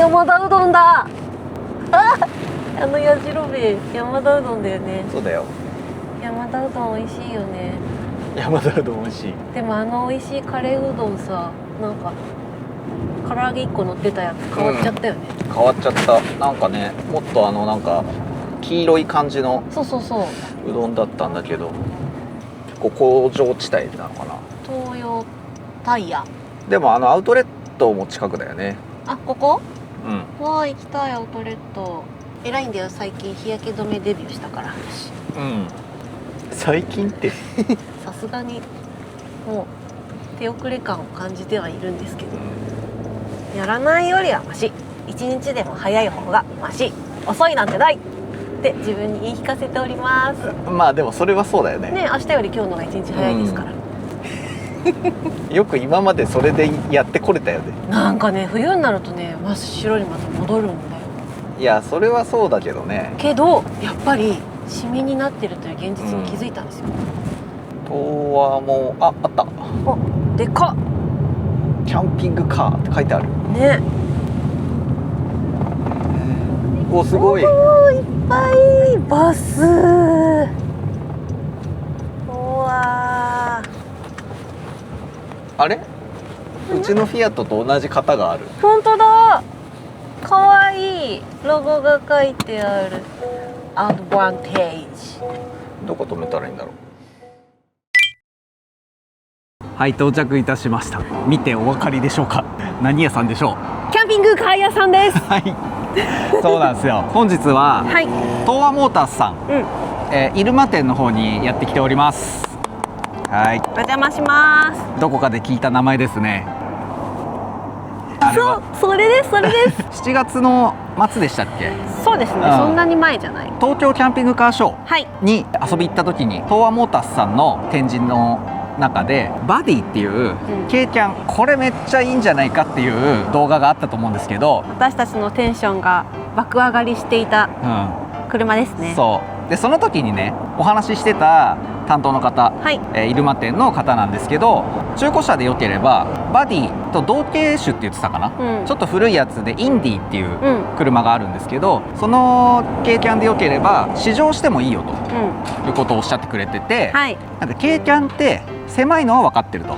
山田うどんだ。あのやじろべえ山田うどんだよね。そうだよ。山田うどん美味しいよね。山田うどん美味しい。でもあの美味しいカレーうどんさ、なんか唐揚げ1個乗ってたやつ変わっちゃったよね、変わっちゃった。なんかね、もっとなんか黄色い感じのそうそうそう、うどんだったんだけど、ここ工場地帯なのかな。東洋タイヤ。でもアウトレットも近くだよね。あ、ここうんわあ、行きたい。アウトレット偉いんだよ、最近日焼け止めデビューしたから私。うん最近ってさすがにもう手遅れ感を感じてはいるんですけど、やらないよりはマシ、一日でも早い方がマシ、遅いなんてないって自分に言い聞かせております。まあでもそれはそうだよね。ね、明日より今日のが一日早いですから、よく今までそれでやってこれたよね。なんかね、冬になるとね、真っ白にまた戻るんだよ。いやそれはそうだけどね。けどやっぱりシミになってるという現実に気づいたんですよ、東和もあったお、でかっキャンピングカーって書いてあるね。おすごい。おー、いっぱいバス。うわー、あれうちのフィアットと同じ型がある。本当だ、かわいいロゴが書いてある。アドバンテージ。どこ止めたらいいんだろう。はい、到着いたしました。見てお分かりでしょうか。何屋さんでしょう。キャンピングカー屋さんです。はいそうなんですよ。本日は、はい、東和モータースさん、入間店の方にやってきております。はい、お邪魔します。どこかで聞いた名前ですね。そう、それです、それです7月の末でしたっけ。そうですね、そんなに前じゃない。東京キャンピングカーショはいーに遊び行った時に、東和モータースさんの展示の中でバディっていう軽キャン、これめっちゃいいんじゃないかっていう動画があったと思うんですけど、私たちのテンションが爆上がりしていた車ですね。そうで、その時にねお話ししてた担当の方、はい、入間店の方なんですけど、中古車でよければバディと同型種って言ってたかな、ちょっと古いやつでインディっていう車があるんですけど、その軽キャンでよければ試乗してもいいよということをおっしゃってくれてて、はい、なんか軽キャンって狭いのは分かってると、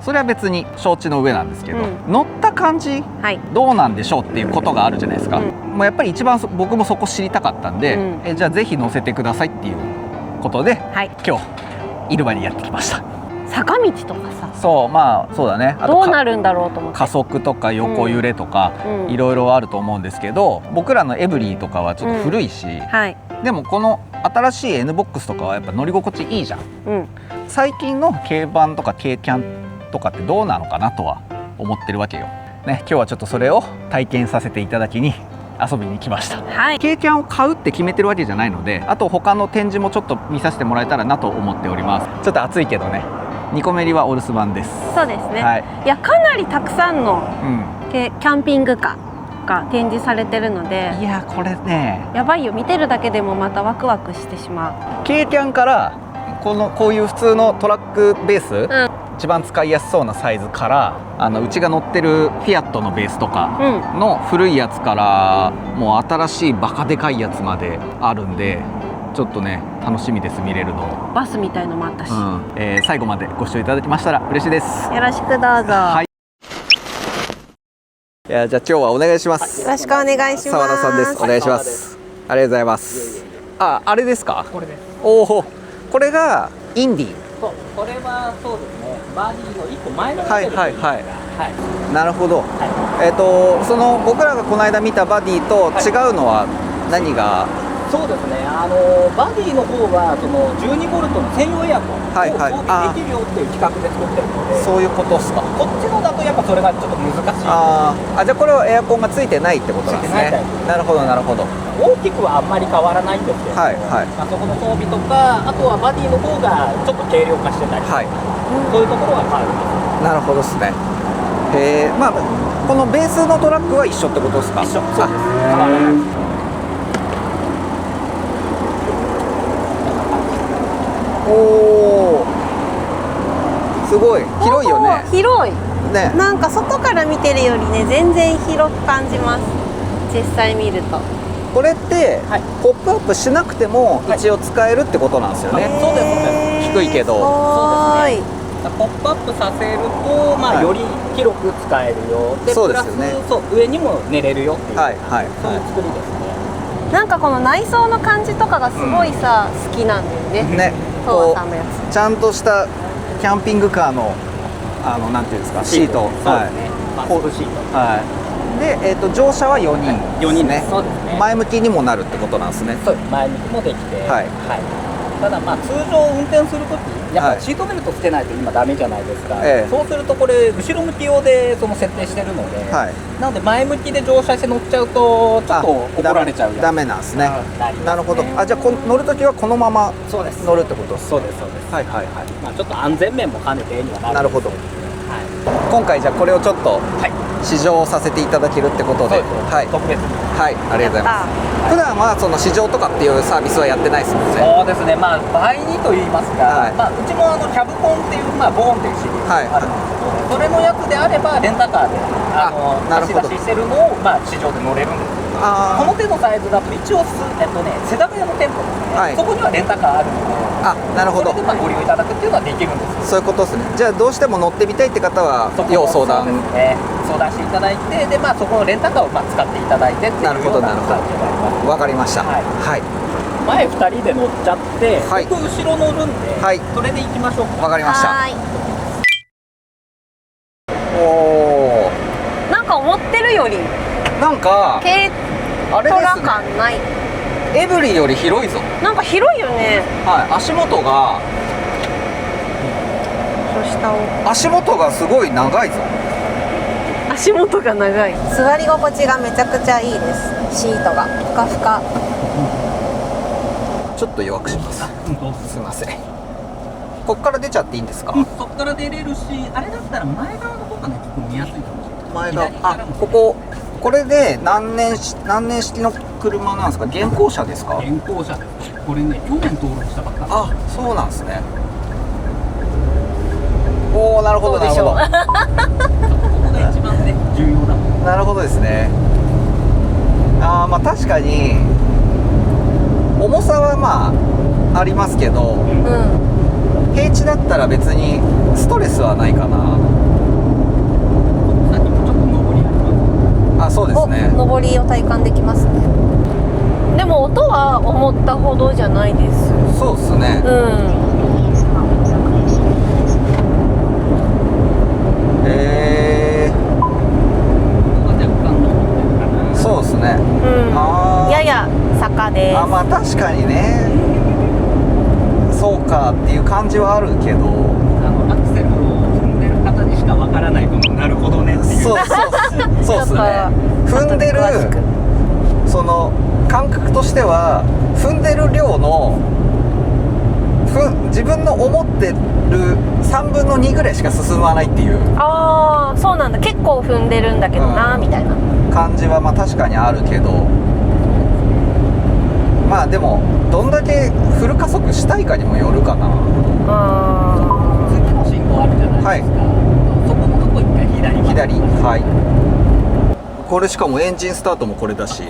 それは別に承知の上なんですけど、乗った感じ、どうなんでしょうっていうことがあるじゃないですか、もうやっぱり一番僕もそこ知りたかったんで、じゃあぜひ乗せてくださいっていうことで、今日入間にやってきました。坂道とかさ、そう、まあそうだね、あとどうなるんだろうと思って、加速とか横揺れとか、いろいろあると思うんですけど、僕らのエブリィとかはちょっと古いし、でもこの新しい N ボックスとかはやっぱ乗り心地いいじゃん、最近の軽バンとか軽キャンとかってどうなのかなとは思ってるわけよ、ね、今日はちょっとそれを体験させていただきに遊びに来ました、軽キャンを買うって決めてるわけじゃないので、あと他の展示もちょっと見させてもらえたらなと思っております。ちょっと暑いけどね、ニコメリはお留守番です。そうですね、いやかなりたくさんの、キャンピングカーが展示されてるので、いやこれねやばいよ、見てるだけでもまたワクワクしてしまう。軽キャンからこういう普通のトラックベース、一番使いやすそうなサイズから、うちが乗ってるフィアットのベースとかの古いやつから、もう新しいバカでかいやつまであるんで、ちょっとね楽しみです、見れるの。バスみたいのもあったし、最後までご視聴いただきましたら嬉しいです。よろしくどうぞ。はい、いや、じゃあ今日はお願いします。よろしくお願いします。澤田さんです。お願いします。ありがとうございます。あれですか。これです。おお、これがインディ。そう、これはそうですね、バディの1個前のモはいデルです。はいはい。なるほど。その僕らがこの間見たバディと違うのは何が？そうですね、バディの方はその12ボルトの専用エアコンを装備できるよっていう企画で作ってるので、そういうことですか。こっちのだとやっぱそれがちょっと難しい。じゃあこれはエアコンがついてないってことなんですね。なるほどなるほど。大きくはあんまり変わらないんですけど、そこの装備とか、あとはバディの方がちょっと軽量化してたり、そういうところは変わるんです。なるほどですね。まあこのベースのトラックは一緒ってことですか。一緒。そうです。変わらない。おお、すごい広いよね。広い。ね、なんか外から見てるよりね全然広く感じます、実際見ると。これって、はい、ポップアップしなくても一応使えるってことなんですよね、そうです。低いけど、そうですね。ポップアップさせると、まあ、はい、より広く使えるよで、そうですよね、プラスそう上にも寝れるよっていう、はいはい、そういう作りですね。なんかこの内装の感じとかがすごいさ、好きなんだよね。ね、東和さんのやつ。ちゃんとしたキャンピングカーのなんていうんですか、シート、そうですね。ホールシート。はい。で、乗車は4人、4人ね。そうですね。前向きにもなるってことなんですね。そう、前向きもできて、はい。ただまあ通常運転するとき、やっぱシートベルトつけないと今ダメじゃないですか。そうするとこれ後ろ向き用でその設定してるので、なので前向きで乗車して乗っちゃうとちょっと怒られちゃう。ダメなんですね。なるほど。じゃあ乗るときはこのまま乗るってことです。そうですそうです。はいはいはい。まあちょっと安全面も兼ねてにはなる。なるほど。今回じゃあこれをちょっと試乗させていただけるってことで、はい、特別に、はい、ありがとうございます。普段はその試乗とかっていうサービスはやってないですもんね。そうですね。まあ倍にと言いますか、まあうちもキャブコンっていうボーンっていうシリーズがあるんですけど、それのやつであればレンタカーで貸し出ししてるのを試乗で乗れるんです。この手のサイズだと一応世田谷の店舗ですね、そこにはレンタカーあるので、なるほど、それでご利用いただくっていうのはできるんですよ。そういうことですね。じゃあどうしても乗ってみたいって方は要相談、相談していただいて、でそこのレンタカーを使っていただいてっていうような感じがあります。わかりました。はい、前2人で乗っちゃって、僕後ろ乗るんで、それで行きましょうか。わかりました。なんか思ってるよりなんか軽トラ感ない。エブリィより広いぞ。なんか広いよね。はい、足元がすごい長いぞ。足元が長い。座り心地がめちゃくちゃいいです。シートがふかふか。ちょっと弱くします。すいません。こっから出ちゃっていいんですか？そっから出れるし、あれだったら前側の方がね結構見やすいかもしれない。前側、これで何年式の車なんですか？現行車ですか？現行車です。これね、去年登録したばっかり。あ、そうなんですね。おお、なるほどなるほど。ここが一番ね重要だもん。なるほどですね。まあ確かに重さはまあありますけど、平地だったら別にストレスはないかな。そうですね。上りを体感できますね。でも音は思ったほどじゃないです。そうですね。そうですね。やや坂です。まあ確かにね。そうかっていう感じはあるけど、アクセルを踏んでる方にしかわからないことになるほどねっていう。そうですね。踏んでるその感覚としては踏んでる量の自分の思ってる3分の2ぐらいしか進まないっていう。そうなんだ。結構踏んでるんだけどな、みたいな感じはまあ確かにあるけど、まあでもどんだけフル加速したいかにもよるかな。次の信号あるじゃないですか。そこのとこ一回左。はい。これしかもエンジンスタートもこれだし。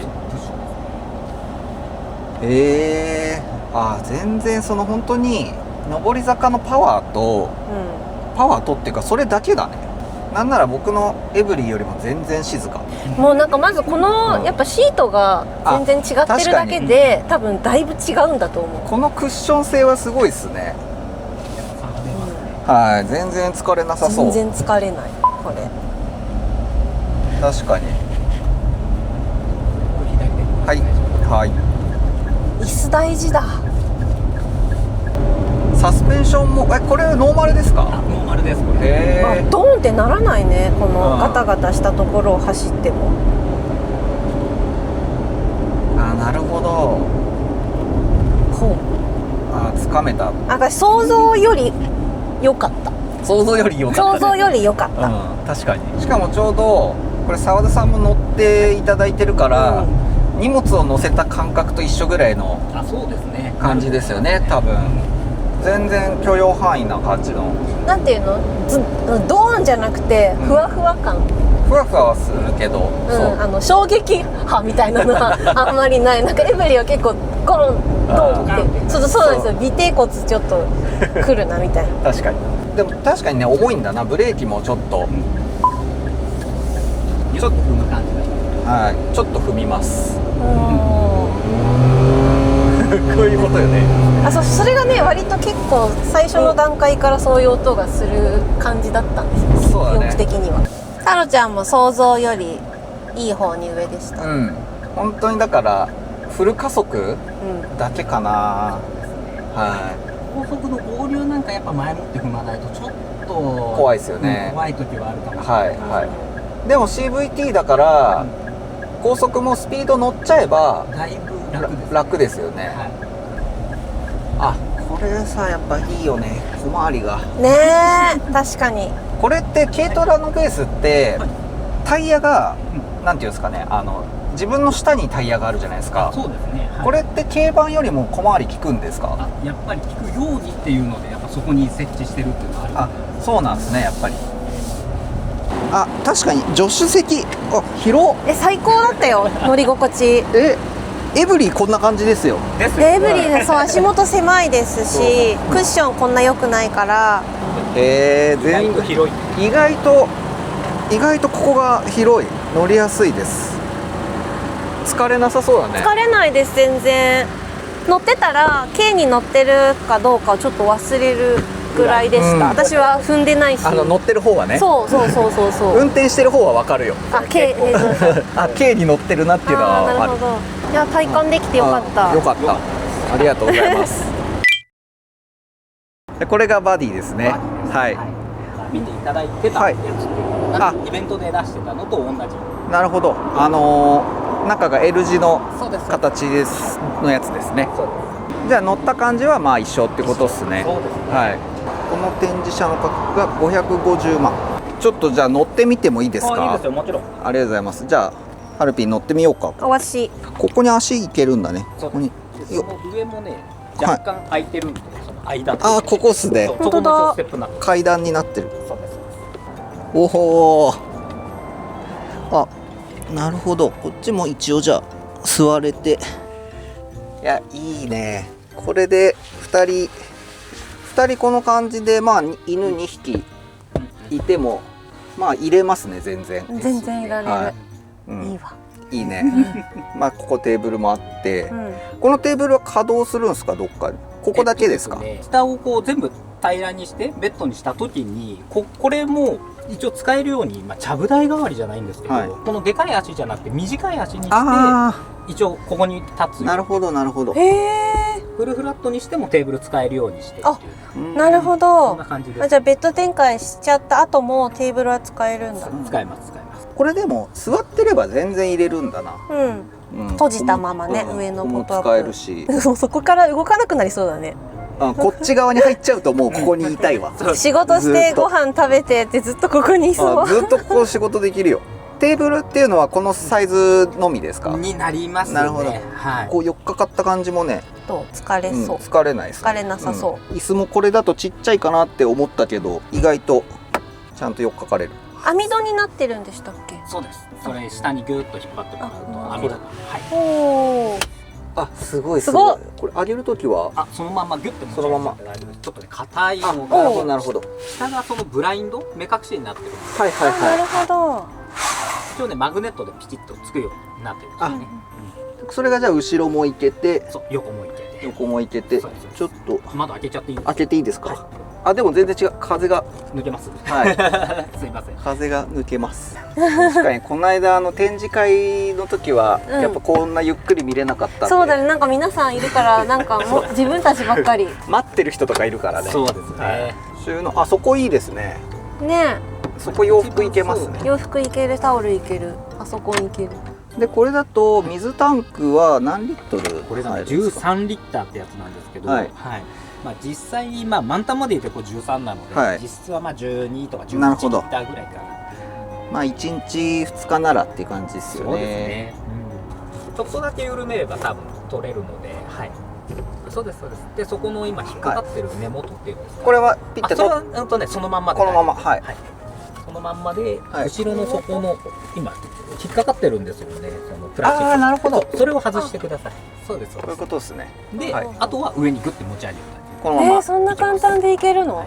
全然その本当に上り坂のパワーとっていうかそれだけだね。なんなら僕のエブリィよりも全然静か。もうなんかまずこのやっぱシートが全然違ってるだけで多分だいぶ違うんだと思う。このクッション性はすごいですね。はい、全然疲れなさそう。全然疲れないこれ。確かに。はい椅子大事だ。サスペンションもこれノーマルですか？ノーマルですこれ。ドーンってならないね。このガタガタしたところを走っても。なるほど。つかめた。私想像より良かった。想像より良かった、ね。想像より良かった。確かに。しかもちょうどこれ澤田さんも乗っていただいてるから、荷物を乗せた感覚と一緒ぐらいの感じですよね、多分。全然許容範囲な感じの。なんていうの、ドーンじゃなくてふわふわ感、ふわふわはするけど、衝撃波みたいなのはあんまりない。なんかエブリィは結構ゴロンドーンって、そうなんですよ。尾てい骨ちょっとくるなみたいな。確かに。でも確かにね、重いんだな。ブレーキもちょっと、ちょっと踏む感じだ。はい、ちょっと踏みます。こういうことよね。それがね、割と結構最初の段階からそういう音がする感じだったんですよ。そうだね。記憶的には。タロちゃんも想像よりいい方に上でした。本当にだからフル加速だけかな。はい。高速の合流なんかやっぱ前もって踏まないとちょっと怖いですよね。怖い時はあるかもしれない。はい。でも CVT だから、高速もスピード乗っちゃえばだいぶ楽ですよね。あ、これさやっぱいいよね、小回りがね。確かに。これって軽トラのベースってタイヤがなんていうんですかね、自分の下にタイヤがあるじゃないですか。そうですね。これって軽バンよりも小回り効くんですか？やっぱり効くようにっていうので、やっぱそこに設置してるっていうのはある。そうなんですね、やっぱり。確かに助手席広。最高だったよ、乗り心地。エブリィこんな感じですよ。エブリィでそう、足元狭いですし、クッションこんな良くないから。全部広い。意外とここが広い。乗りやすいです。疲れなさそうだね。疲れないです、全然。乗ってたら軽に乗ってるかどうかをちょっと忘れるぐらいでした。私は踏んでないし。乗ってる方はね。そう。運転してる方はわかるよ。軽に乗ってるなっていうのはわかる。なるほど。いや、体感できてよかった。よかった。ありがとうございます。これがバディですね。はい。見ていただいてたやつっていうのがイベントで出してたのと同じ。なるほど。中が L 字の形ですのやつですね。じゃあ乗った感じはまあ一緒ってことですね。そうですね。はい。この展示車の価格が550万。ちょっとじゃあ乗ってみてもいいですか？いいですよ、もちろん。ありがとうございます。じゃあハルピン乗ってみようか。お足。ここに足いけるんだね。ここに。その上もね、若干空いてるんで、その間。ここっすね。本当だ。階段になってる。そうです。おお。なるほど。こっちも一応じゃあ座れて。いや、いいね。これで2人この感じで、まあ犬2匹いてもまあ入れますね。全然いられる。いいわ。いいね。まあここテーブルもあって、このテーブルは稼働するんですか？どっかで。ここだけですか？下をこう全部平らにしてベッドにした時にこれも一応使えるように、ちゃぶ台代わりじゃないんですけど、このでかい足じゃなくて短い足にして一応ここに立つ。なるほど。フルフラットにしてもテーブル使えるようにしてっていう。なるほど。そんな感じです。じゃあベッド展開しちゃった後もテーブルは使えるんだ。使えます。これでも座ってれば全然入れるんだな。閉じたままね、上のポットアップ使えるし。そこから動かなくなりそうだね。こっち側に入っちゃうともうここにいたいわ。仕事してご飯食べてってずっとここにいそう。ずっとここ仕事できるよ。テーブルっていうのはこのサイズのみですか？になりますね。なるほど。こう寄っかかった感じもね。疲れそう。疲れないです。疲れなさそう。椅子もこれだとちっちゃいかなって思ったけど、意外とちゃんと寄っかかれる。網戸になってるんでしたっけ？そうです。それ下にギュッと引っ張ってもらうと網戸が。すごい。これ上げるときはそのままギュッとそのまま。ちょっとね硬いのが。なるほど。下がそのブラインド目隠しになってる。なるほど。一応ねマグネットでピチッとつくようになってるんですね。それがじゃあ後ろもいけて、横もいけて、ちょっと窓開けちゃっていいですか？開けていいですか？でも全然違う。風が抜けます。すいません。風が抜けます。確かにこの間展示会の時はやっぱこんなゆっくり見れなかったんで。そうだね。なんか皆さんいるからなんかもう自分たちばっかり待ってる人とかいるからね。そうですね。収納そこいいですね。ね。そこ洋服いけますね。洋服いける、タオルいける、パソコンいける。でこれだと水タンクは何リットル？これがね13リッターってやつなんですけど、実際満タンまで入れて13なので、実質は12とか11リッターぐらいかな。1日2日ならっていう感じですよね。そうですね。ちょっとだけ緩めれば多分取れるので、そうですそうです。でそこの今引っかかってる根元っていうんですか、これはピッてそれはねそのまんまでこのまま、はい、そのまんまで、はい、後ろの底の今引っかかってるんですよね、そのプラスチック。ああ、なるほど。それを外してください。そうです。そういうことですね。で、はい、あとは上にグッて持ち上げる。このまま。そんな簡単でいけるの？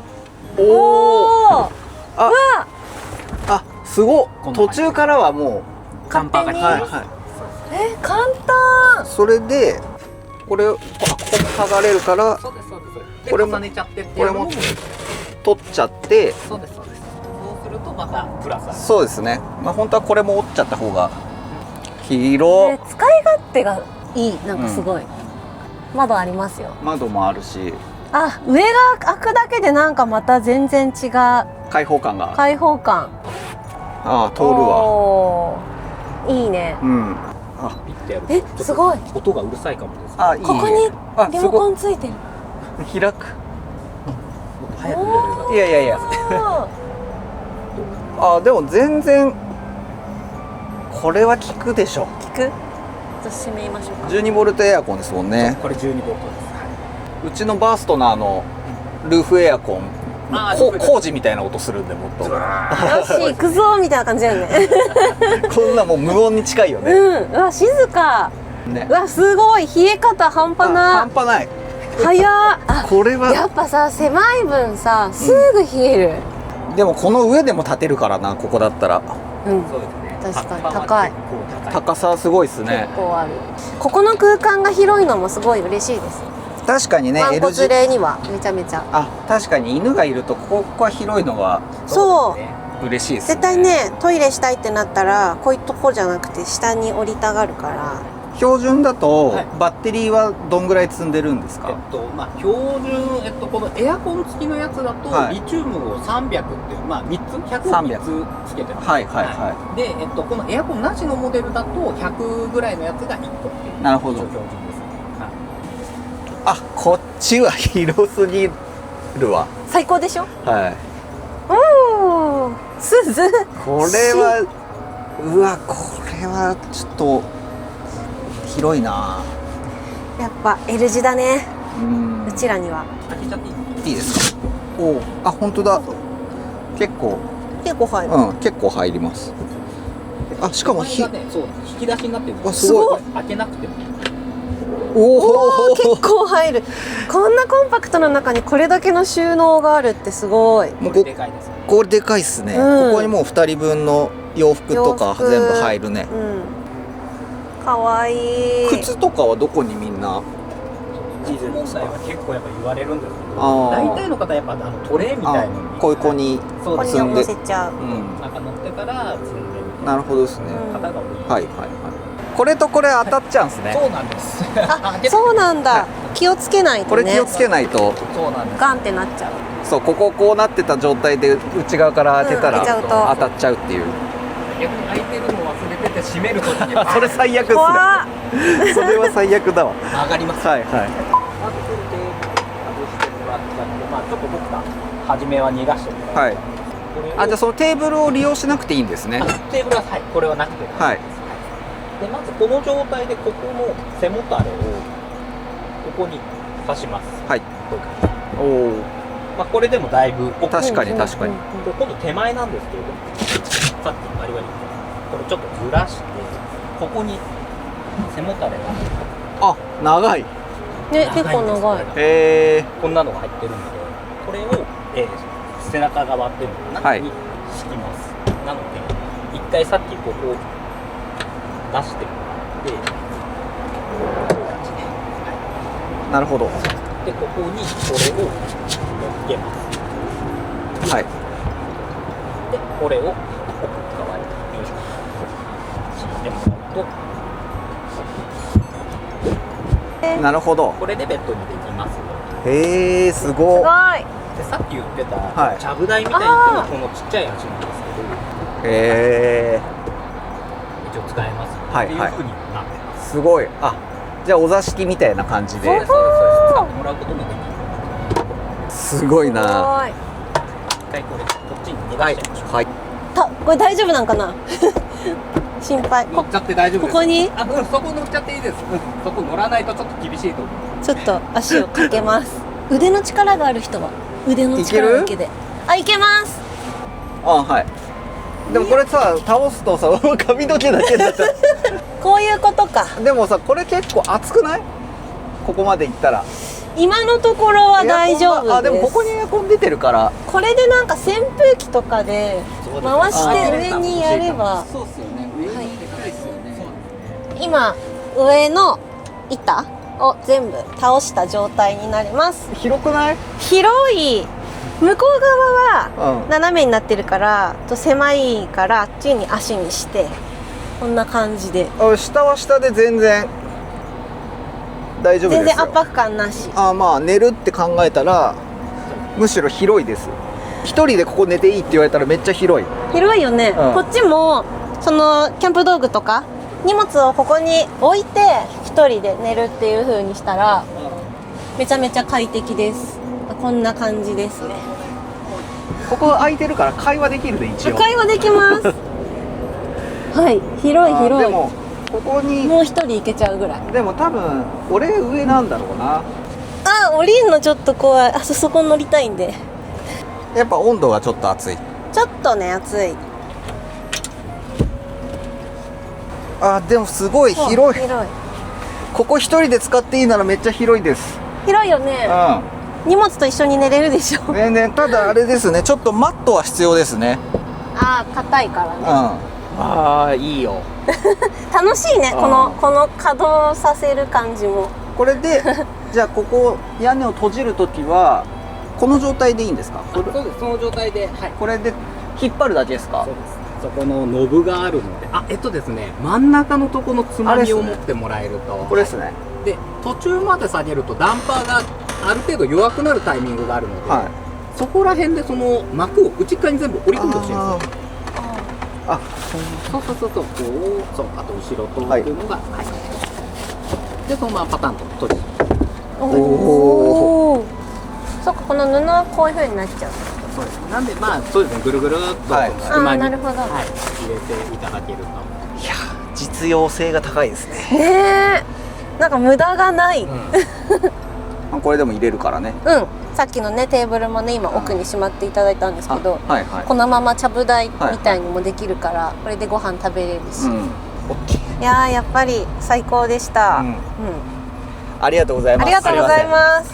おお。あ、すごっ。途中からはもうカンパが。簡単。それでこれここ剥がれるから、そうですそうです。これも重ねちゃってってこれも取っちゃって、そうですそうです。そうするとまたプラス。そうですね。まあ本当はこれも折っちゃった方が広。使い勝手がいい。なんかすごい。窓ありますよ。窓もあるし。あ、上が開くだけでなんかまた全然違う開放感が。開放感。ああ、通るわ。いいね。うん。あ、ピッてやる。すごい。音がうるさいかもです。あ、いい。ここにリモコンついてる。開く。早く。いやいやいや。あ、でも全然これは効くでしょ。効く？じゃあ閉めましょうか。12ボルトエアコンですもんね。これ12ボルトです。うちのバーストのルーフエアコン、工事みたいな音するんで、もっと。よし、行くぞみたいな感じだよね。こんなもう無音に近いよね。うわ、静か。ね。うわ、すごい、冷え方半端な。半端ない。早っ。これはやっぱさ、狭い分さ、すぐ冷える。でもこの上でも立てるからな、ここだったら。うん。そうですね。確かに高い。高さすごいですね。結構ある。ここの空間が広いのもすごい嬉しいです。確かにね、ワンコ連れにはめちゃめちゃ。あ、確かに犬がいるとここは広いのはそう嬉しいですね。絶対ね、トイレしたいってなったらこういうとこじゃなくて下に降りたがるから。標準だとバッテリーはどんぐらい積んでるんですか？まあ標準このエアコン付きのやつだと、リチウムを300っていうまあ3つ100を3つつけてます。はいはいはい。でこのエアコンなしのモデルだと100ぐらいのやつが1個っていう。なるほど。標準です。あ、こっちは広すぎるわ。最高でしょ？はい。おお、鈴。これはうわ、これはちょっと広いな。やっぱ L 字だね。うちらには。いいですか？おお、あ、本当だ。結構入る。うん、結構入ります。あ、しかもそう引き出しになってるんです。すごい。開けなくても。おお、結構入る。こんなコンパクトな中にこれだけの収納があるってすごい。もうでかいです。これでかいっすね。ここにもう2人分の洋服とか全部入るね。かわいい。靴とかはどこにみんな？靴問題は結構やっぱ言われるんですけど、大体の方やっぱトレーみたいなのにこういう子に積んで乗せちゃう。なんか乗ってから積んでる。なるほどですね。方が多い。はいはいはい。これとこれ当たっちゃうんですね。そうなんです。あ、そうなんだ。気をつけないとね。これ気をつけないと。そうなんです。ガンってなっちゃう。そう、ここうなってた状態で内側から当てたら当たっちゃうっていう。逆に開いてるのを忘れてて閉めるときにそれ最悪っすね。それは最悪だわ。上がります。はいはい。まずこれで外してもらっちゃって、まあちょっと僕が初めは逃がしてもらって。はい。あ、じゃあそのテーブルを利用しなくていいんですね。テーブルはこれはなくて。はい。でまずこの状態でここの背もたれをここに刺します。はい。こういう感じ。おお。まあこれでもだいぶ確かに確かに。今度手前なんですけれども、さっきバリバリこれちょっとずらしてここに背もたれが。あ、長い。ね、結構長い。こんなのが入ってるので、これを、背中側っていうのかな、に敷きます。なので一回さっきここ出してもらって、なるほど。でここにこれを乗っけます。はい。でこれを代わりによいしょ敷いてもらうと、なるほど。これでベッドにできます。へえ、すごい。でさっき言ってたちゃぶ台みたいなこのちっちゃい足なんですけど、へえ。一応使えますっていう風になってます。すごい。あ、じゃあお座敷みたいな感じで。そうですそうです。使ってもらうこともできる。すごいな。一回これこっちに逃がしちゃいましょう。はい。これ大丈夫なんかな？心配。乗っちゃって大丈夫です。ここにそこ乗っちゃっていいです。そこ乗らないとちょっと厳しいと思う。ちょっと足をかけます。腕の力がある人は腕の力だけで。いけます。はい。でもこれさ倒すとさ髪の毛だけだったこういうことか。でもさこれ結構熱くない？ここまでいったら今のところは大丈夫です。でもここにエアコン出てるからこれでなんか扇風機とかで回して上にやれば。そうっすよね。上にでかいっすよね。今上の板を全部倒した状態になります。広くない？広い。向こう側は斜めになってるから狭いからあっちに足にしてこんな感じで。下は下で全然大丈夫ですよ。全然圧迫感なし。まあ寝るって考えたらむしろ広いです。一人でここ寝ていいって言われたらめっちゃ広い。広いよね、こっちもそのキャンプ道具とか荷物をここに置いて一人で寝るっていう風にしたらめちゃめちゃ快適です。こんな感じですね。ここ空いてるから会話できるで一応。会話できますはい広い広い。でもここにもう一人行けちゃうぐらい。でも多分俺上なんだろうな。降りんのちょっと怖い。そこ乗りたいんで。やっぱ温度がちょっと暑い。ちょっとね暑い。でもすごい広い。ここ一人で使っていいならめっちゃ広いです。広いよね。荷物と一緒に寝れるでしょ。全然。ただあれですね、ちょっとマットは必要ですね。硬いからね。いいよ。楽しいね。この稼働させる感じも。これでじゃあここ屋根を閉じるときはこの状態でいいんですか？そうです。その状態で、これで引っ張るだけですか？そうです。そこのノブがあるので、ですね、真ん中のとこのつまみを持ってもらえると、これですね。で途中まで下げるとダンパーがある程度弱くなるタイミングがあるので、そこら辺でその膜を内側に全部折り込んでほしいんですよ。そうあと後ろとっていうのが、でそのままパタンと閉じる。そっか、この布はこういう風になっちゃう。そうです。なんでそうですね、ぐるぐるっと隙間になるほど、入れていただけると。いや実用性が高いですね。ねえ、なんか無駄がない。これでも入れるからね。さっきのねテーブルもね今奥にしまっていただいたんですけど、このままちゃぶ台みたいにもできるからこれでご飯食べれるし、いややっぱり最高でした。ありがとうございます。ありがとうございます。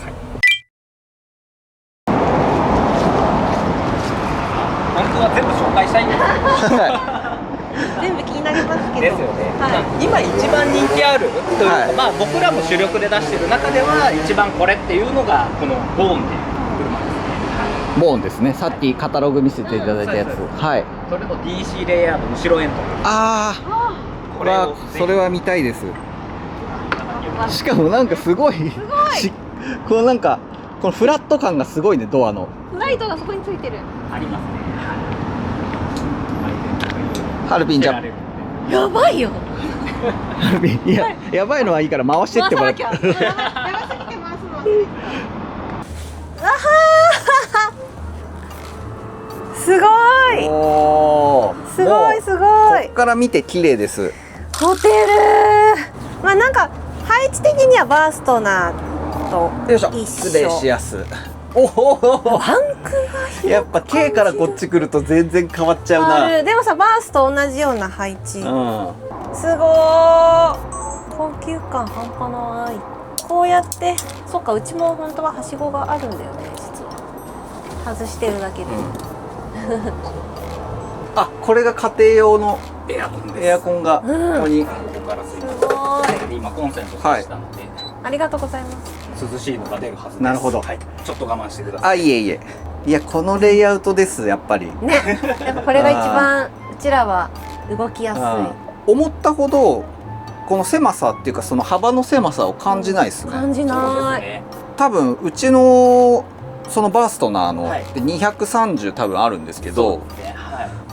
本当は全部紹介したいんですけど全部気になりますけど。ですよね。今一番人気あるというか、僕らも主力で出してる中では一番これっていうのがこのボーンっていう車ですね。ボーンですね。さっきカタログ見せていただいたやつ。それの DC レイヤード後ろ煙突。それは見たいです。しかもなんかすごいこのなんかこのフラット感がすごいね。ドアのライトがそこについてる。ありますね。ハルピンじゃやばいよ。ハルピン、いややばいのはいいから回してってもらって。やばすぎて回すの。すごい。すごいすごい。ここから見て綺麗です。ホテル。なんか配置的にはバーストナーと一緒。失礼しやす。バンクがやっぱ K からこっち来ると全然変わっちゃうな。でもさバースと同じような配置。すごー。高級感半端ない。こうやってそっか、うちも本当ははしごがあるんだよね実は。外してるだけで。これが家庭用のエアコンです。エアコンがここに。ここからすごい。今コンセントしたので。ありがとうございます。涼しいのが出るはずです。なるほど。ちょっと我慢してください。いえいえ。いやこのレイアウトですやっぱり。ね。やっぱこれが一番うちらは動きやすい。思ったほどこの狭さっていうかその幅の狭さを感じないですね。感じない。多分うちのそのバーストナーの230多分あるんですけど、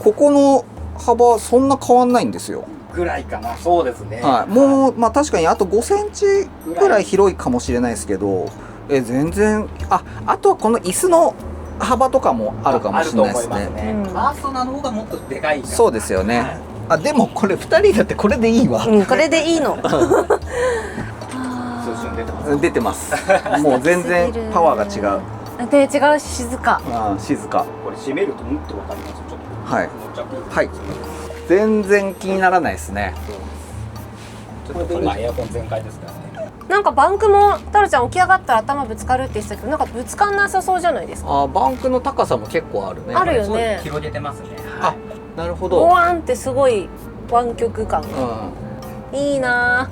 ここの幅そんな変わんないんですよ。ぐらいかな。そうですね。もう確かにあと5センチぐらい広いかもしれないですけど、全然あとはこの椅子の幅とかもあるかもしれないですね。バーストナーの方がもっとでかい。そうですよね。あ、でもこれ2人だってこれでいいわ。うん、これでいいの。出てます。もう全然パワーが違う。で、違うし静か。あ、静か。これ閉めるともっとわかります。ちょっとはいはい。全然気にならないですね。ちょっと今エアコン全開ですからね。なんかバンクも太郎ちゃん起き上がったら頭ぶつかるって言ってたけど、なんかぶつかんなさそうじゃないですか。あ、バンクの高さも結構あるね。あるよね。広げてますね。あ、なるほど。ボワンってすごい湾曲感が、いいな。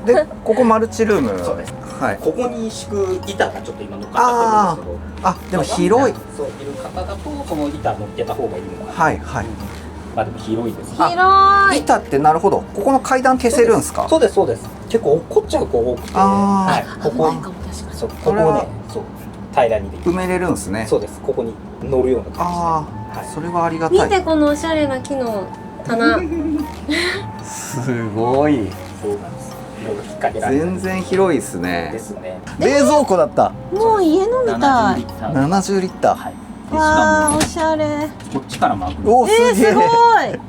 で、ここマルチルーム。そうです。はい。ここに敷く板がちょっと今乗っかってるんですけど。あ、でも広い。そういる方だとその板乗っけた方がいいのかな。はいはい。まあでも広いです。広い。板ってなるほど。ここの階段消せるんですか。そうですそうです。結構落っこっちゃう子多くて。はい。ここにそうここをね、そう平らにできる。埋めれるんですね。そうです。ここに乗るような感じ。ああ、それはありがたい。見てこのおしゃれな木の棚。すごい。そうなんです。いろいろ引っ掛けられる。全然広いですね。ですね。冷蔵庫だった。もう家のみたい。 70リッター。はい。わあ、おしゃれ。こっちから巻く。お、すげすごい。え。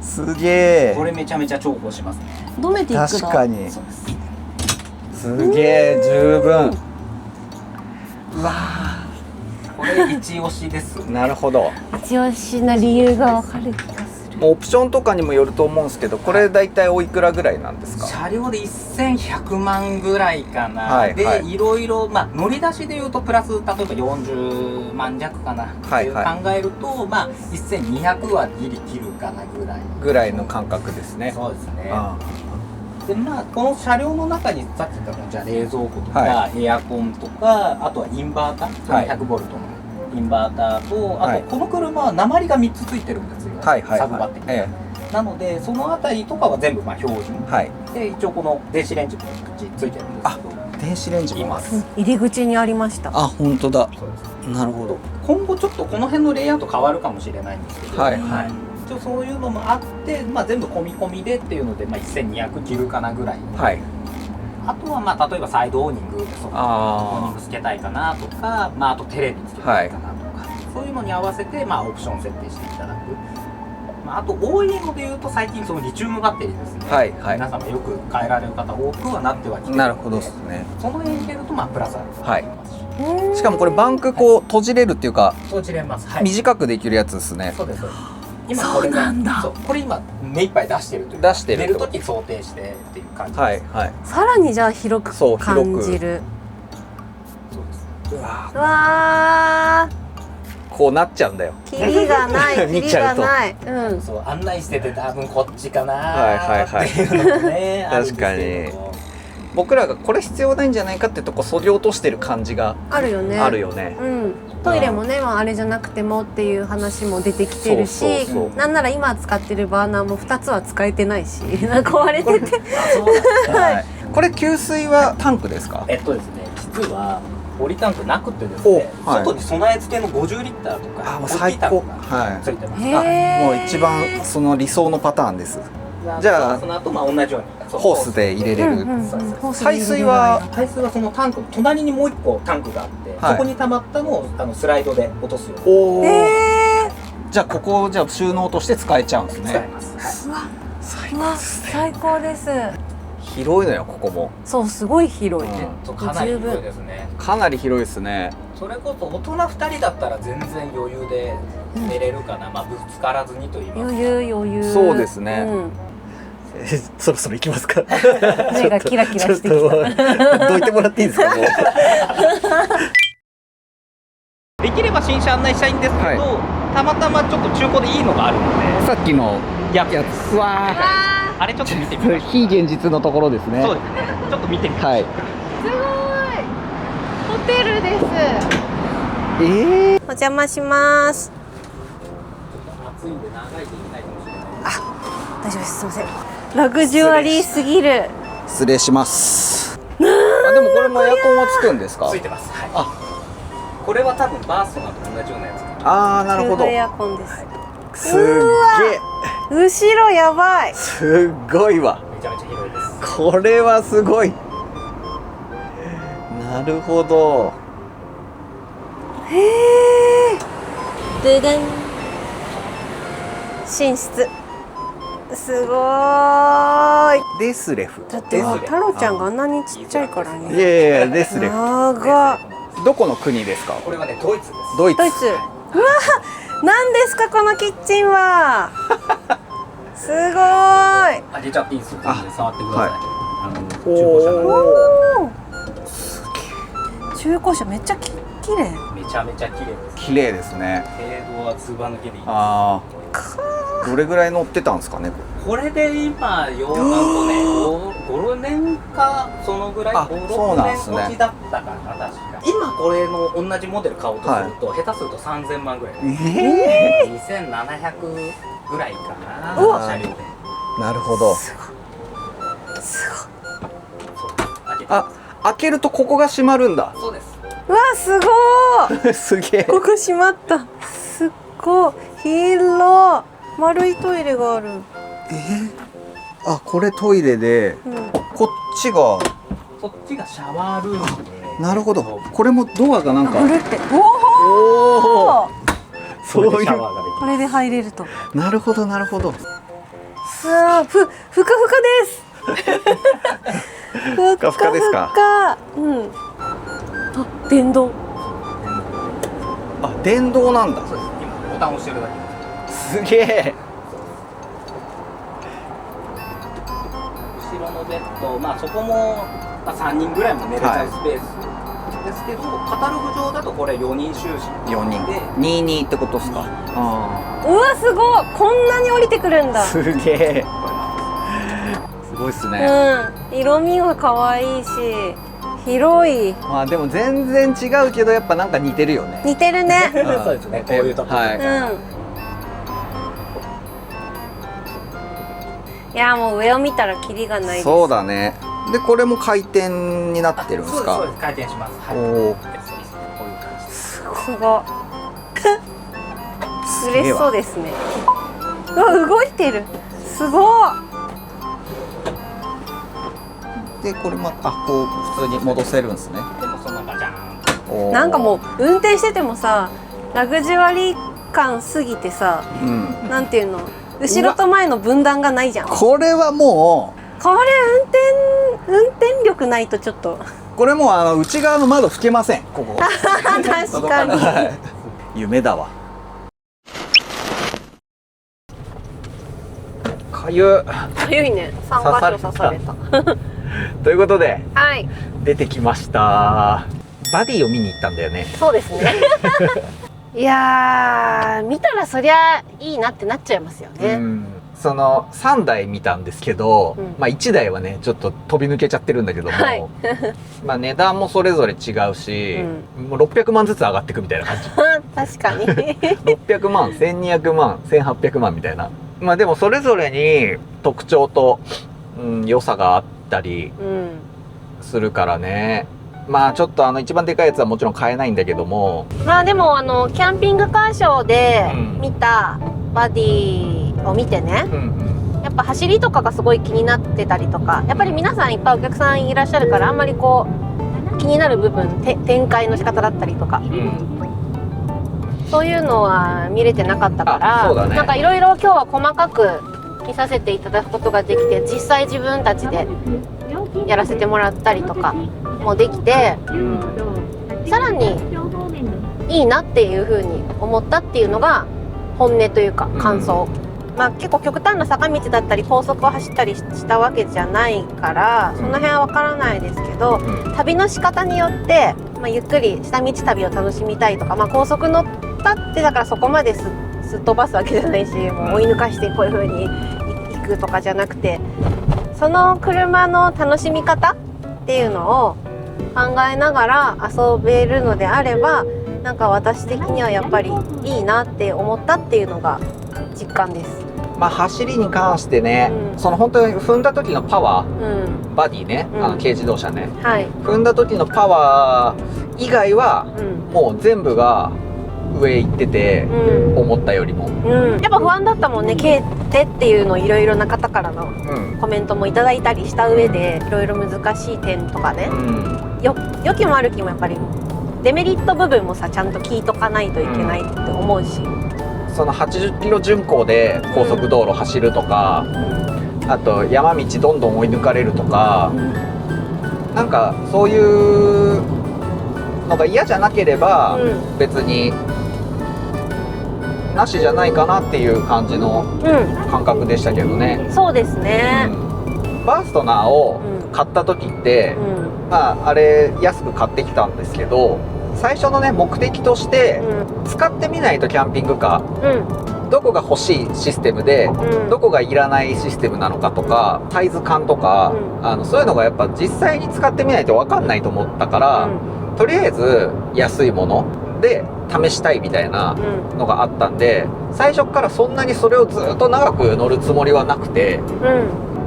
すげえ。これめちゃめちゃ重宝しますね。ドメティックだ。確かに。そうです。すげえ、十分。うわこれ一押しです。ー、なるほど。一押しな理由がわかる気がする。もうオプションとかにもよると思うんですけど、これだいたいおいくらぐらいなんですか。車両で1100万ぐらいかな。はいはいで、いろいろまあ乗り出しで言うとプラス例えば40万弱かなっていう考えると、まあ1200はギリ切るかなぐらいの感覚ですね。そうですね。あでまあこの車両の中にさっき言ったのじゃあ冷蔵庫とか、はエアコンとか、あとはインバーター、はい100ボルトのインバーターと、あはいとこの車は鉛が3つついてるんですよ。はいはいサブバッテリー。えなのでそのあたりとかは全部まあ標準。え、はい。で一応この電子レンジも口ついてるんですけど。電子レンジもある。入り口にありました。あ、本当だ。そうです。なるほど。今後ちょっとこの辺のレイアウト変わるかもしれないんですけど、はい一応そういうのもあって、まあ、全部込み込みでっていうので、まあ、1200切るかなぐらい、はい。あとはまあ例えばサイドオーニングでオーニングつけたいかなとか、まあ、あとテレビつけたいかなとか、そういうのに合わせて、まあ、オプション設定していただく、まあ、あと多いのでいうと最近そのリチウムバッテリーですね、はいはい皆様よく変えられる方多くはなってはきてるので、なるほどですね。その辺入れるとまあプラスアルファはいになりますし、しかもこれバンクこう閉じれるっていうか、そう切れます。はい、短くできるやつですね。そうですそうです。今これがそうこれ今目いっぱい出してるというか出してる寝る時想定してっていう感じです。はいはい。さらにじゃあ広くそう広く感じる。そうです。うわうわこうなっちゃうんだよ。ー、キリがない、キリ見ちゃうとがない。うん。そう案内してて多分こっちかなはいはいはいっていうのもねあるんですけど確かに僕らがこれ必要ないんじゃないかってとこそぎ落としてる感じがあるよね。あるよね。うん。トイレもね、まあ、あれじゃなくてもっていう話も出てきてるし、そうそうそうなんなら今使ってるバーナーも2つは使えてないし、壊れてて。あそうなんですね。はい。これ給水はタンクですか。ですね実はポリタンクなくてですね、おはい外に備え付けの50リッターとかあもう大き最高いタンクがついてます。へあーもう一番その理想のパターンです。じゃあその後まあ同じようにそうホースで入れれる。うんうんうんそうですホースで排水は排水はそのタンクの隣にもう一個タンクがあって、はいそこに溜まったのをスライドで落とすようにおお、えじゃあここをじゃあ収納として使えちゃうんです使いね。ます。ー、うわ、最うわ、最高です。広いのよここも。そう、すごい広い。うんかなり広いですね。かなり広いですね。それこそ大人2人だったら全然余裕で寝れるかな、まあぶつからずにと言いますか。余裕余裕。そうですねうんそろそろ行きますか。目がキラキラしてきた。どいてもらっていいですか。もうできれば新車案内したいんですけど、はたまたまちょっと中古でいいのがあるので、さっきのややつ。うわあれちょっと見てみーましょう。非現実のところですね。そうですね。ちょっと見てみましょう。はい。ホテルです。お邪魔します。暑いんで長いといけないかもしれない。大丈夫です。すみません。ラグジュアリーすぎる。失礼します。あでもこれもエアコンはつくんですか。ついてます。はい。あこれは多分バーストナーと同じようなやつ。あーなるほど。エアコンです。すっげえ。後ろやばい。すっごいわ。めちゃめちゃ広いです。これはすごい。なるほど。ででん。寝室。すごーい。デスレフ。だって太郎ちゃんがあんなにちっちゃいからね。いやいやデスレフ。長っ。どこの国ですか？これはねドイツです。ドイツ。ドイツ。うわ、何ですかこのキッチンは。すごーい。開けちゃっていいですよ。全然触ってください。お中古車なんで。おー。中古車めっちゃ綺麗。めちゃめちゃ綺麗です。綺麗ですね。程度はつば抜けでいいです。ああ。どれぐらい乗ってたんですかね。これで今ようなんとね5、6年かそのぐらいあ5、そう6なんですね年落ちだったかな確か。今これの同じモデル買おうとすると、下手すると3000万ぐらい。2700ぐらいかな。うわ車両で。なるほど。すそう開けてあ、開けるとここが閉まるんだ。そうです。ごい。うわ、すごーい。すげえ。ここ閉まった。すっごい広い。丸いトイレがある。あ、これトイレで、うん。こっちが。そっちがシャワールームで。なるほど。これもドアがなんか。ぐるって。おおお。お。そういうシャ。ワーができこれで入れると。なるほど、なるほど。さあ、ふかふかです。ふかふかですか。ふかうん。あ、電動。あ、電動なんだ。そうです。今ボタンを押してるだけ。すげえ。後ろのベッド、まあそこも、まあ、3人ぐらいも寝れちゃうスペースですけど、カタログ上だとこれ4人就寝4人で22ってことですか？あうわ、すごい。こんなに降りてくるんだ。あ、すげえ。すごいっすね。うん。色味が可愛いし、広い。まあでも全然違うけどやっぱなんか似てるよね。似てるね。そうですね、こういうとこはい。うん。いや、もう上を見たらキリがないです。そうだね。でこれも回転になってるんですか？そうです、回転します。はい。おお。そうですこういう感じです。すごい。嬉しそうですね。うわ、動いてる。すごい。でこれまたこう普通に戻せるんですね。でもそのままじゃーん。おーなんかもう運転しててもさ、ラグジュアリー感すぎてさ、うん。なんていうの、後ろと前の分断がないじゃん。ここれはもれ運転力ないとちょっと。うこれもう内側の窓拭けません。ここ。確かに。はい夢だわ。かゆ。かゆいね。3箇所刺された。ということではい。出てきました。バディを見に行ったんだよね。そうですね。いやー、見たらそりゃいいなってなっちゃいますよね。うんその3台見たんですけど、うんまあ1台はねちょっと飛び抜けちゃってるんだけども、はいまあ値段もそれぞれ違うし、もう600万ずつ上がっていくみたいな感じ。確かに。 600万1200万1800万みたいな。まあでもそれぞれに特徴と、良さがあったりうん。するからね。まあちょっと一番でかいやつはもちろん買えないんだけども、まあでもキャンピングカーショーでうん見たバディを見てね、やっぱ走りとかがすごい気になってたりとか、やっぱり皆さんいっぱいお客さんいらっしゃるからあんまりこう気になる部分展開の仕方だったりとか、そういうのは見れてなかったから、あそうだねなんかいろいろ今日は細かく見させていただくことができて、実際自分たちでやらせてもらったりとかもできて、さらにいいなっていう風に思ったっていうのが本音というか感想、まあ結構極端な坂道だったり高速を走ったりしたわけじゃないからその辺は分からないですけど、旅の仕方によって、まあ、ゆっくり下道旅を楽しみたいとか、まあ、高速乗ったってだからそこまですっ飛ばすわけじゃないし、もう追い抜かしてこういう風に行くとかじゃなくて、その車の楽しみ方っていうのを考えながら遊べるのであれば、なんか私的にはやっぱりいいなって思ったっていうのが実感です。まあ走りに関してね、うんその本当に踏んだ時のパワー、うん、バディね、うん軽自動車ね、はい、踏んだ時のパワー以外はうん、もう全部が上行ってて、うん、思ったよりも、うん、やっぱ不安だったもんね、軽手っていうのいろいろな方からのコメントもいただいたりした上で、いろいろ難しい点とかね、良きも悪きもやっぱりデメリット部分もさちゃんと聞いとかないといけないって思うし、その80キロ巡航で高速道路走るとか、あと山道どんどん追い抜かれるとか、なんかそういうのが嫌じゃなければ別になしじゃないかなっていう感じの感覚でしたけどね。そうですね、バーストナーを買った時って、まああれ安く買ってきたんですけど、最初のね目的として、使ってみないとキャンピングカー、どこが欲しいシステムで、どこがいらないシステムなのかとか、サイズ感とか、そういうのがやっぱ実際に使ってみないと分かんないと思ったから、とりあえず安いもので試したいみたいなのがあったんで、最初からそんなにそれをずっと長く乗るつもりはなくて、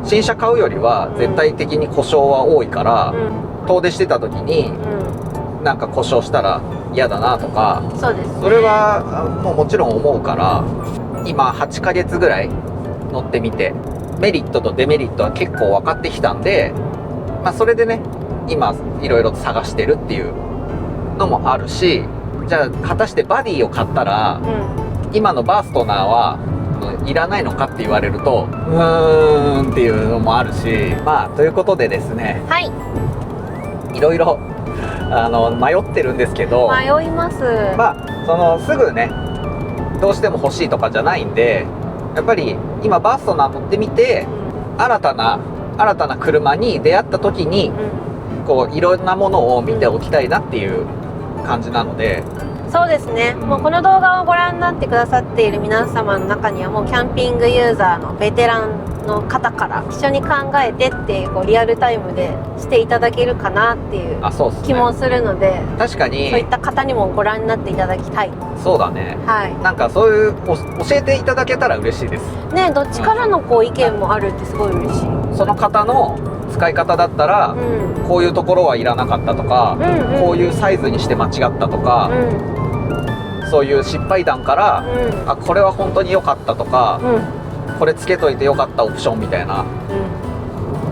新車買うよりは絶対的に故障は多いから、遠出してた時になんか故障したら嫌だなとか、そうですね、それはもちろん思うから、今8ヶ月ぐらい乗ってみてメリットとデメリットは結構分かってきたんで、まあ、それでね今いろいろ探してるっていうのもあるし、じゃあ果たしてバディを買ったら、今のバーストナーはいらないのかって言われるとっていうのもあるし、まあということでですね、はい、いろいろ迷ってるんですけど、迷います。まあすぐねどうしても欲しいとかじゃないんで、やっぱり今バーストナー乗ってみて、新たな車に出会った時に、こういろんなものを見ておきたいなっていう感じなので。そうですね、もうこの動画をご覧になってくださっている皆様の中にはもうキャンピングユーザーのベテランの方から一緒に考えてっていう、こうリアルタイムでしていただけるかなっていう気もするので、確かにそういった方にもご覧になっていただきたい。そうだね、はい、なんかそういう教えていただけたら嬉しいですね。どっちからのこう意見もあるってすごい嬉しい。その方の使い方だったら、こういうところはいらなかったとか、こういうサイズにして間違ったとか、そういう失敗談から、あこれは本当に良かったとか、これつけといて良かったオプションみたいな、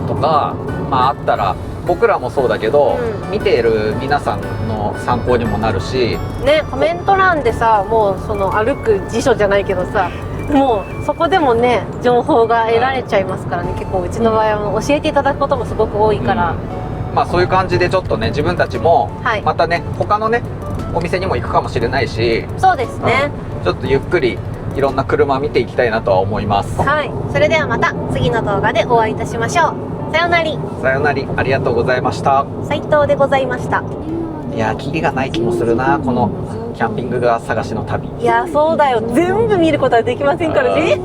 とかまああったら、僕らもそうだけど、見ている皆さんの参考にもなるしね。コメント欄でさ、もうその歩く辞書じゃないけどさ、もうそこでもね情報が得られちゃいますからね。結構うちの場合は教えていただくこともすごく多いから、まあそういう感じでちょっとね自分たちもまたね、他のねお店にも行くかもしれないし、そうですね、ちょっとゆっくりいろんな車見ていきたいなとは思います。はい、それではまた次の動画でお会いいたしましょう。さよなり。さよなり、ありがとうございました。斉藤でございました。いやキリがない気もするな、このキャンピングカー探しの旅。いやそうだよ、全部見ることはできませんからね